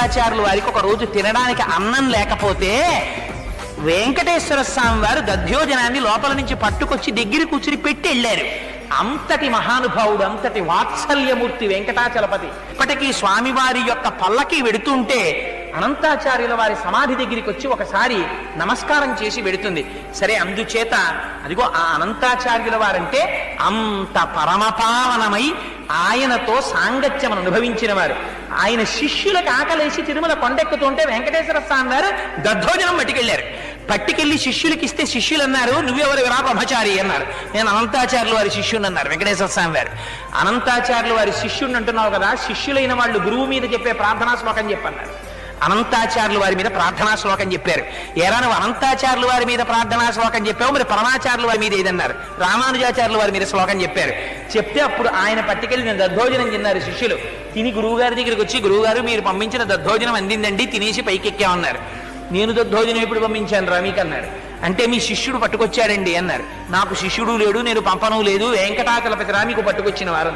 ఆచార్యులు వారికి ఒక రోజు తినడానికి అన్నం లేకపోతే వెంకటేశ్వర స్వామి వారు దధ్యోజనాన్ని లోపల నుంచి పట్టుకొచ్చి దగ్గర కూర్చుని పెట్టి వెళ్ళారు. అంతటి మహానుభావుడు, అంతటి వాత్సల్యమూర్తి వెంకటాచలపతి. ఇప్పటికీ స్వామివారి యొక్క పల్లకి వెడుతుంటే అనంతాచార్యుల వారి సమాధి దగ్గరికి వచ్చి ఒకసారి నమస్కారం చేసి వెడుతుంది. సరే, అందుచేత అదిగో ఆ అనంతాచార్యుల వారంటే అంత పరమపావనమై ఆయనతో సాంగత్యం అనుభవించిన వారు. ఆయన శిష్యులకు ఆకలేసి తిరుమల కొండెక్కుతుంటే వెంకటేశ్వర స్వామి వారు దద్దోజనం పట్టుకెళ్లారు. పట్టుకెళ్లి శిష్యులకి ఇస్తే శిష్యులు అన్నారు, నువ్వెవరు రా బ్రహ్మచారి అన్నారు. నేను అనంతాచార్యుల వారి శిష్యుని అన్నారు వెంకటేశ్వర స్వామి వారు. అనంతాచార్యుల వారి శిష్యుని అంటున్నావు కదా, శిష్యులైన వాళ్ళు గురువు మీద చెప్పే ప్రార్థనా శ్లోకం చెప్పన్నారు. అనంతాచార్యుల వారి మీద ప్రార్థనా శ్లోకం చెప్పారు. ఏరా నువ్వు అనంతాచార్యుల వారి మీద ప్రార్థనా శ్లోకం చెప్పావు, మరి పరమాచార్యుల వారి మీద ఏదన్నారు? రామానుజాచార్యుల వారి మీద శ్లోకం చెప్పారు. చెప్తే అప్పుడు ఆయన పట్టుకెళ్ళి నేను దద్దోజనం తిన్నారు శిష్యులు. తిని గురువుగారి దగ్గరికి వచ్చి, గురువుగారు మీరు పంపించిన దద్దోజనం అందిందండి, తినేసి పైకి ఎక్కామన్నారు. నేను దద్దోజనం ఎప్పుడు పంపించాను రా మీకు అన్నారు. అంటే మీ శిష్యుడు పట్టుకొచ్చాడండి అన్నారు. నాకు శిష్యుడు లేడు, నేను పంపను లేదు, వెంకటాచలపతి రా మీకు పట్టుకొచ్చిన వారు.